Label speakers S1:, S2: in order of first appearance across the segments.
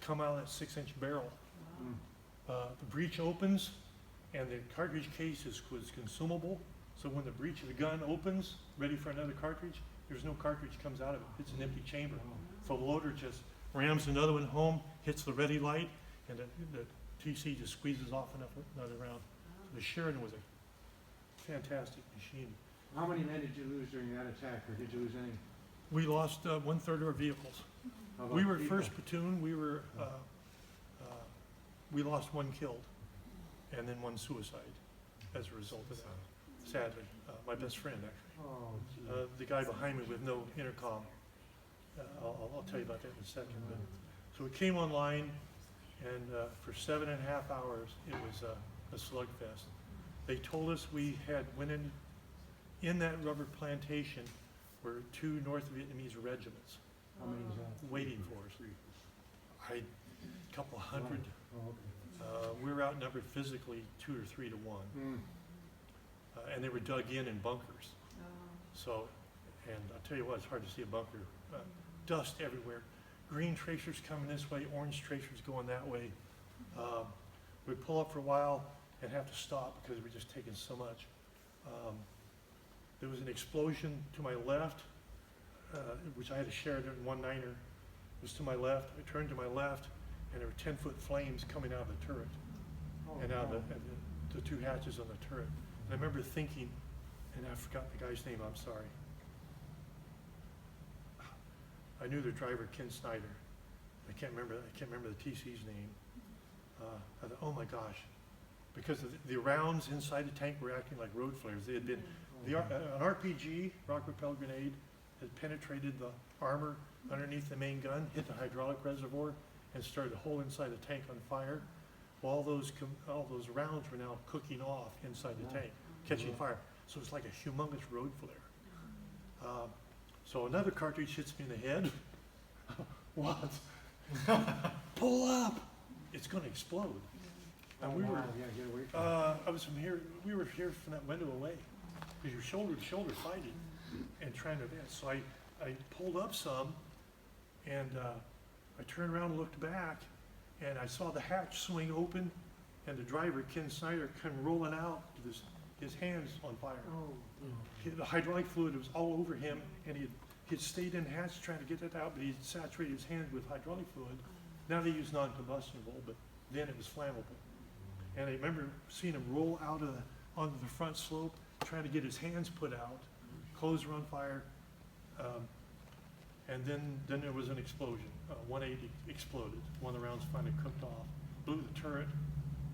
S1: come out of that 6-inch barrel.
S2: Mm.
S1: The breech opens, and the cartridge case was consumable, so when the breech of the gun opens, ready for another cartridge, there's no cartridge comes out of it. It's an empty chamber. So the loader just rams another one home, hits the ready light, and the TC just squeezes off another round. So the Sheridan was a fantastic machine.
S2: How many men did you lose during that attack, or did you lose any?
S1: We lost 1/3 of our vehicles.
S2: How about
S1: We were
S2: people?
S1: first platoon. We lost 1 killed, and then 1 suicide as a result of that. Sadly, my best friend actually.
S2: Oh, gee.
S1: The guy behind me with no intercom. I'll tell you about that in a second. But, so it came online, and for 7.5 hours, it was a slugfest. They told us we had went in that rubber plantation were 2 North Vietnamese regiments
S2: How many is that?
S1: waiting for us. A couple hundred.
S2: Oh, okay.
S1: We were outnumbered physically 2 or 3 to 1,
S2: Mm.
S1: and they were dug in bunkers. So, and I'll tell you what, it's hard to see a bunker. Dust everywhere. Green tracers coming this way, orange tracers going that way. We'd pull up for a while and have to stop because we're just taking so much. There was an explosion to my left, which I had a Sheridan 1.9er. It was to my left. I turned to my left, and there were 10-foot flames coming out of the turret
S2: Oh,
S1: and out of
S2: wow.
S1: the 2 hatches on the turret. And I remember thinking, and I forgot the guy's name, I'm sorry. I knew the driver, Ken Snyder. I can't remember the TC's name. I thought, oh my gosh, because the rounds inside the tank were acting like road flares. They had been, an RPG, rock propelled grenade, had penetrated the armor underneath the main gun, hit the hydraulic reservoir, and started the whole inside the tank on fire. Well, all those rounds were now cooking off inside the tank, catching fire. So it's like a humongous road flare. So another cartridge hits me in the head. What? Pull up! It's going to explode. And we were,
S2: Yeah, get away from it.
S1: we were here from that window away. Because you're shoulder to shoulder fighting and trying to advance. So I pulled up some, and I turned around and looked back, and I saw the hatch swing open, and the driver, Ken Snyder, come rolling out with his hands on fire.
S2: Oh,
S1: The hydraulic fluid was all over him, and he'd stayed in the hatch trying to get that out, but he'd saturated his hands with hydraulic fluid. Now they use non-combustible, but then it was flammable. And I remember seeing him roll out onto the front slope, trying to get his hands put out, clothes were on fire, and then there was an explosion. 180 exploded. One of the rounds finally cooked off, blew the turret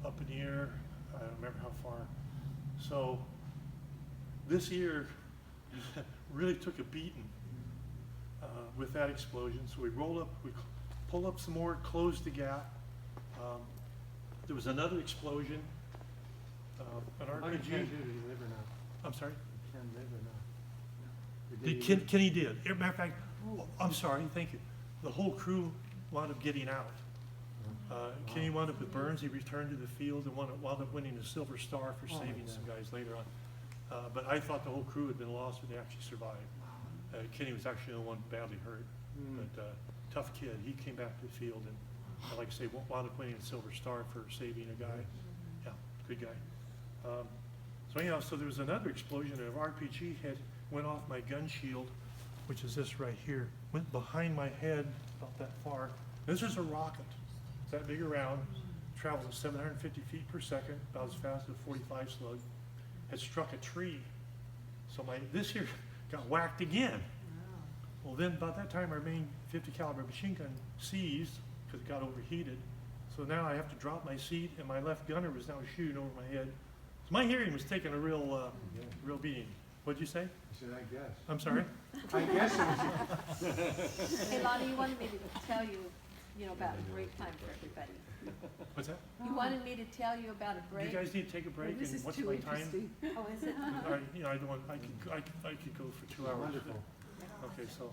S1: up in the air. I don't remember how far. So this year really took a beating with that explosion. So we rolled up, we pulled up some more, closed the gap. There was another explosion. An
S2: How did
S1: RPG.
S2: Ken do? Did he live or not?
S1: I'm sorry.
S2: Ken live or not?
S1: Did
S2: he live?
S1: Kenny did. As a matter of fact, I'm sorry, thank you. The whole crew wound up getting out. Kenny wound up with burns. He returned to the field and wound up winning a Silver Star for
S2: Oh my
S1: saving some
S2: God.
S1: guys later on. But I thought the whole crew had been lost, but they actually survived. Kenny was actually the one badly hurt,
S2: Mm.
S1: but tough kid. He came back to the field and, like I say, wound up winning a Silver Star for saving a guy. Yeah, good guy. So anyhow, so there was another explosion, and an RPG went off my gun shield, which is this right here, went behind my head about that far. This is a rocket. It's that big around, travels at 750 feet per second, about as fast as a 45 slug. Had struck a tree. So this here got whacked again. Well, then about that time, our main 50 caliber machine gun seized because it got overheated. So now I have to drop my seat, and my left gunner was now shooting over my head. So my hearing was taking a real beating. What'd you say?
S2: I said, I guess.
S1: I'm sorry?
S2: I guess it was.
S3: Hey, Lonnie, you wanted me to tell you, about a break time for everybody.
S1: What's that?
S3: You wanted me to tell you about a
S1: Do
S3: break?
S1: you guys need to take a break?
S4: This
S1: And
S4: is
S1: what's
S4: too
S1: my time?
S4: interesting.
S3: Oh, is it?
S1: I don't want. I could go for 2 hours.
S2: Wonderful.
S1: Okay, so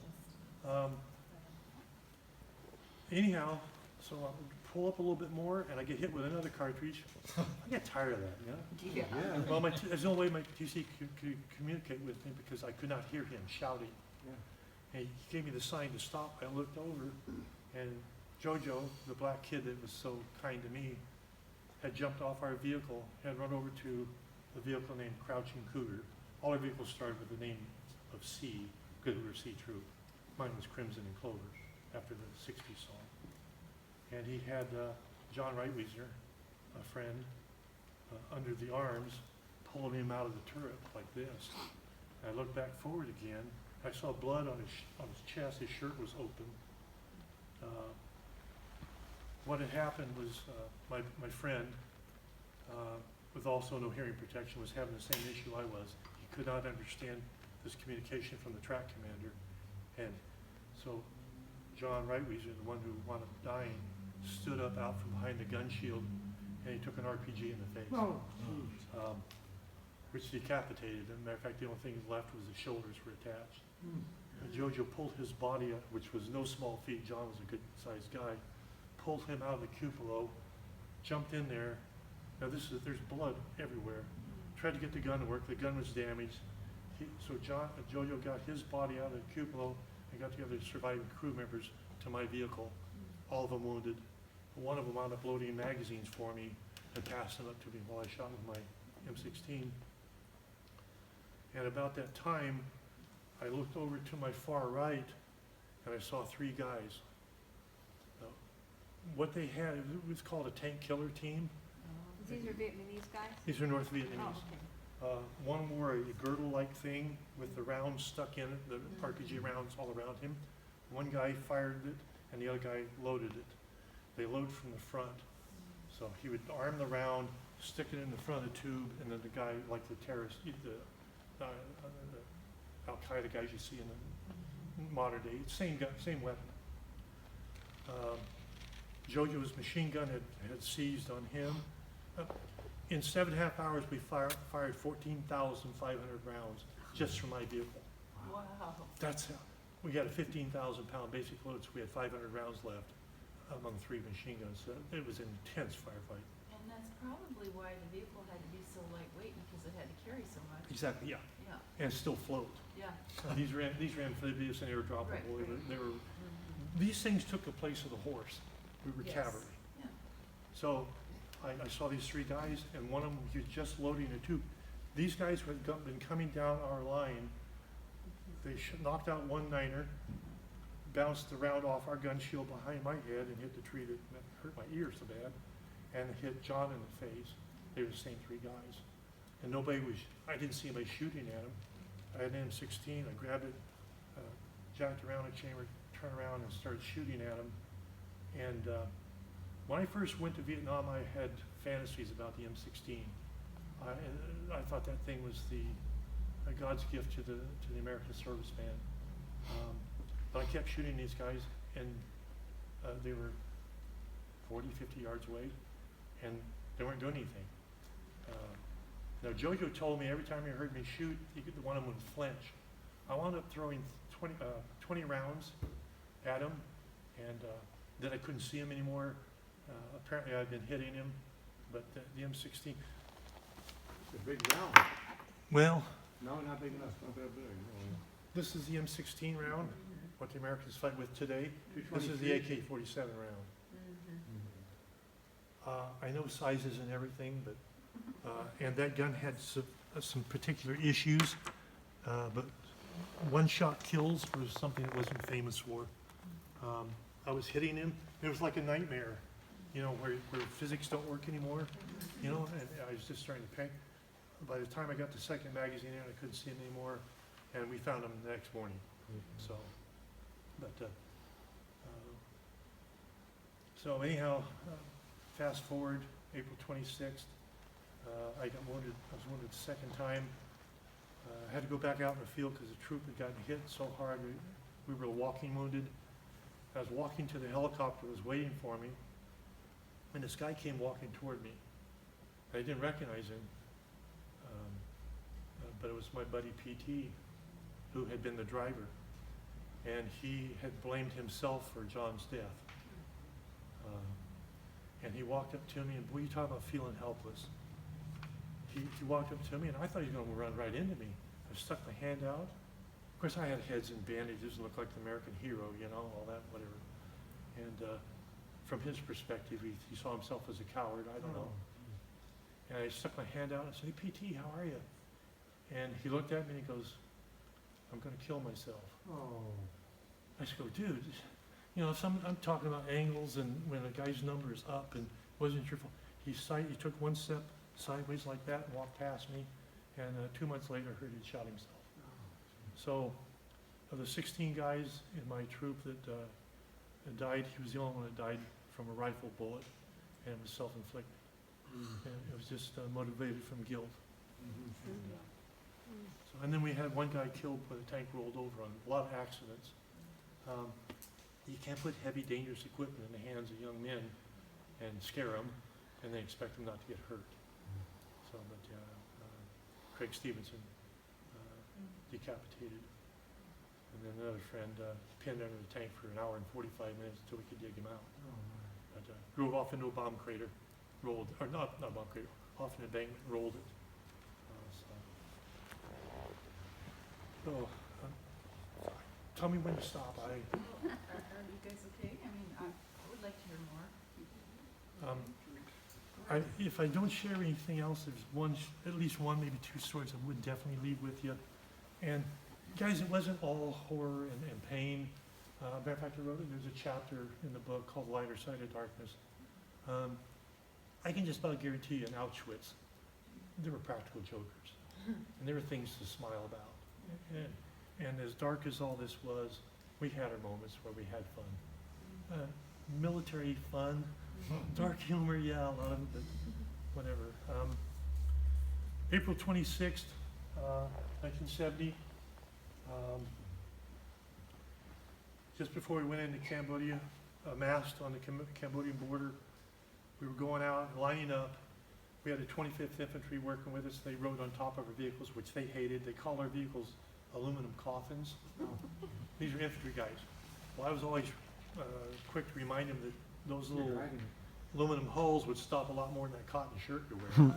S1: anyhow, so I pull up a little bit more, and I get hit with another cartridge. I get tired of that, you know.
S2: Yeah.
S1: Well, there's no way my TC could communicate with me because I could not hear him shouting.
S2: Yeah.
S1: And he gave me the sign to stop. I looked over, and Jojo, the black kid that was so kind to me, had jumped off our vehicle, had run over to a vehicle named Crouching Cougar. All our vehicles started with the name of C, because we were C Troop. Mine was Crimson and Clover, after the '60s song. And he had John Reitwieser, a friend, under the arms, pulling him out of the turret like this. I looked back forward again. I saw blood on his chest. His shirt was open. What had happened was my friend, with also no hearing protection, was having the same issue I was. He could not understand this communication from the track commander. And so John Reitwieser, the one who wound up dying, stood up out from behind the gun shield, and he took an RPG in the face.
S2: Oh, jeez.
S1: Which decapitated him. Matter of fact, the only thing left was his shoulders were attached. And Jojo pulled his body up, which was no small feat. John was a good-sized guy. Pulled him out of the cupola, jumped in there. Now there's blood everywhere. Tried to get the gun to work. The gun was damaged. So Jojo got his body out of the cupola and got the other surviving crew members to my vehicle. All of them wounded. One of them wound up loading magazines for me and passed them up to me while I shot with my M16. And about that time, I looked over to my far right, and I saw 3 guys. What they had, it was called a tank killer team.
S3: These are Vietnamese guys?
S1: These are North
S3: Oh,
S1: Vietnamese.
S3: okay.
S1: One wore a girdle-like thing with the rounds stuck in it, the RPG rounds all around him. One guy fired it, and the other guy loaded it. They load from the front. So he would arm the round, stick it in the front of the tube, and then the guy, like the terrorist, the Al-Qaeda guys you see in the modern day, same gun, same weapon. Jojo's machine gun had seized on him. In 7.5 hours, we fired 14,500 rounds just from my vehicle.
S3: Wow.
S1: That's how, we had a 15,000-pound basic load, so we had 500 rounds left among 3 machine guns. So it was an intense firefight.
S4: And that's probably why the vehicle had to be so lightweight, because it had to carry so much.
S1: Exactly, yeah,
S4: Yeah,
S1: and still float.
S4: yeah.
S1: These ran amphibious and airdroppable.
S4: Right.
S1: They were,
S4: Mhm.
S1: these things took the place of the horse. We were
S4: Yes.
S1: cavalry.
S4: Yeah.
S1: So I saw these 3 guys, and one of them, he was just loading a tube. These guys had been coming down our line. They knocked out one Niner, bounced the round off our gun shield behind my head and hit the tree that hurt my ear so bad, and hit John in the face. They were the same 3 guys. And nobody was, I didn't see anybody shooting at them. I had an M16, I grabbed it, jacked around the chamber, turned around and started shooting at them. And when I first went to Vietnam, I had fantasies about the M16. I thought that thing was God's gift to the American serviceman. But I kept shooting these guys, and they were 40, 50 yards away, and they weren't doing anything. Now Jojo told me every time he heard me shoot, one of them would flinch. I wound up throwing 20 rounds at him, and then I couldn't see him anymore. Apparently I'd been hitting him, but the M16.
S2: It's a big round.
S1: Well,
S2: No, not big enough, not that big. No.
S1: this is the M16 round, what the Americans fight with today. This is the
S2: 223.
S1: AK-47 round.
S4: Mm-hmm.
S1: I know sizes and everything, but, and that gun had some particular issues, but one-shot kills was something it wasn't famous for. I was hitting him, it was like a nightmare, where physics don't work anymore, and I was just starting to panic. By the time I got the second magazine in, I couldn't see him anymore, and we found him the next morning, so, but, so anyhow, fast forward, April 26th, I was wounded the second time. I had to go back out in the field because the troop had gotten hit so hard. We were walking wounded. I was walking to the helicopter that was waiting for me, and this guy came walking toward me. I didn't recognize him, but it was my buddy PT, who had been the driver, and he had blamed himself for John's death. And he walked up to me, and boy, you talk about feeling helpless. He walked up to me, and I thought he was going to run right into me. I stuck my hand out. Of course, I had heads and bandages and looked like the American hero, all that, whatever. And from his perspective, he saw himself as a coward, I don't know. And I stuck my hand out and said, "Hey, PT, how are you?" And he looked at me and he goes, "I'm gonna kill myself."
S2: Oh.
S1: I just go, "Dude, you know, I'm talking about angles and when a guy's number is up and wasn't your fault." He took one step sideways like that and walked past me, and 2 months later, I heard he'd shot himself. So, of the 16 guys in my troop that died, he was the only one that died from a rifle bullet, and it was self-inflicted. And it was just motivated from guilt. So, and then we had one guy killed when the tank rolled over on a lot of accidents. You can't put heavy, dangerous equipment in the hands of young men and scare them, and they expect them not to get hurt. So, but Craig Stevenson decapitated, and then another friend pinned under the tank for an hour and 45 minutes until we could dig him out. But drove off into a bomb crater, rolled, or not a bomb crater, off an embankment, rolled it. So, tell me when to stop.
S4: Are you guys okay? I mean, I would like to hear more.
S1: If I don't share anything else, there's at least one, maybe two stories I would definitely leave with you. And guys, it wasn't all horror and pain. Matter of fact, there's a chapter in the book called Lighter Side of Darkness. I can just about guarantee you in Auschwitz, there were practical jokers. And there were things to smile about. And as dark as all this was, we had our moments where we had fun. Military fun, dark humor, yeah, a lot of it, but whatever. April 26th, 1970, just before we went into Cambodia, amassed on the Cambodian border, we were going out, lining up. We had the 25th Infantry working with us. They rode on top of our vehicles, which they hated. They called our vehicles aluminum coffins. These are infantry guys. Well, I was always quick to remind them that those little aluminum hulls would stop a lot more than that cotton shirt you're wearing.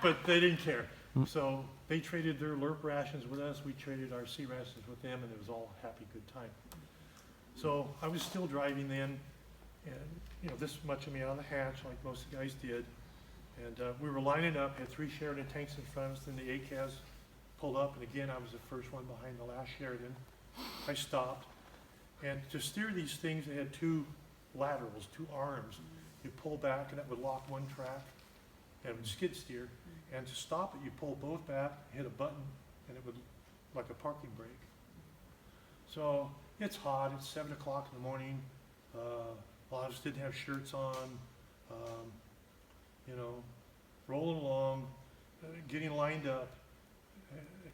S1: But they didn't care. So they traded their LRP rations with us. We traded our C rations with them, and it was all a happy, good time. So I was still driving then, and you know, this much of me on the hatch, like most of the guys did. And we were lining up, had 3 Sheridan tanks in front of us, then the ACAS pulled up, and again, I was the first one behind the last Sheridan. I stopped, and to steer these things, they had 2 laterals, 2 arms. You pull back, and that would lock one track, and it would skid steer. And to stop it, you pull both back, hit a button, and it would, like a parking brake. So it's hot, it's 7 o'clock in the morning. A lot of us didn't have shirts on, you know, rolling along, getting lined up,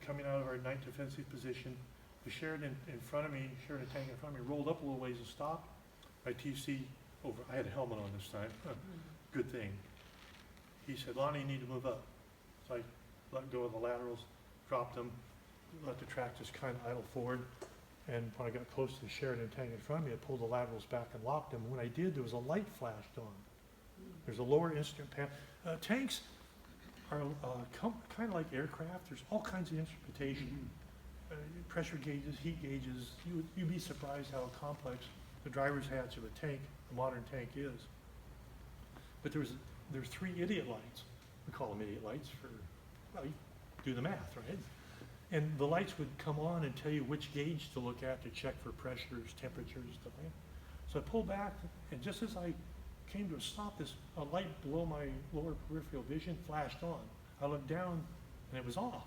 S1: coming out of our night defensive position. The Sheridan in front of me, Sheridan tank in front of me, rolled up a little ways and stopped. My TC over, I had a helmet on this time, good thing. He said, "Lonnie, you need to move up." So I let go of the laterals, dropped them, let the track just kind of idle forward. And when I got close to the Sheridan tank in front of me, I pulled the laterals back and locked them. When I did, there was a light flashed on. There's a lower instrument panel. Tanks are kind of like aircraft. There's all kinds of instrumentation, pressure gauges, heat gauges. You'd be surprised how complex the driver's hatch of a tank, a modern tank, is. But there's 3 idiot lights. We call them idiot lights for, well, you do the math, right? And the lights would come on and tell you which gauge to look at to check for pressures, temperatures, stuff like that. So I pulled back, and just as I came to a stop, a light below my lower peripheral vision flashed on. I looked down, and it was off.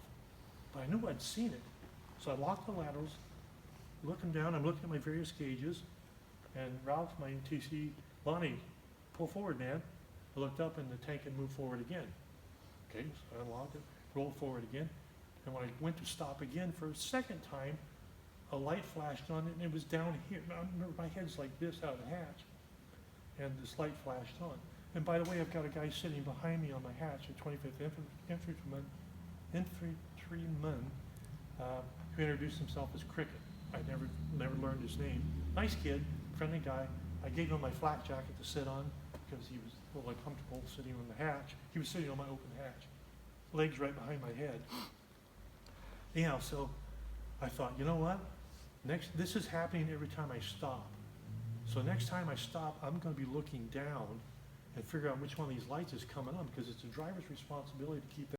S1: But I knew I'd seen it. So I locked the laterals, looking down, I'm looking at my various gauges, and Ralph, my TC, "Lonnie, pull forward, man." I looked up, and the tank had moved forward again. Okay, so I unlocked it, rolled forward again. And when I went to stop again for a second time, a light flashed on it, and it was down here. Now, remember, my head's like this out of the hatch, and this light flashed on. And by the way, I've got a guy sitting behind me on my hatch, a 25th infantryman, who introduced himself as Cricket. I never learned his name. Nice kid, friendly guy. I gave him my flak jacket to sit on because he was a little uncomfortable sitting on the hatch. He was sitting on my open hatch, legs right behind my head. Anyhow, so I thought, you know what? This is happening every time I stop. So next time I stop, I'm gonna be looking down and figure out which one of these lights is coming on, because it's the driver's responsibility to keep that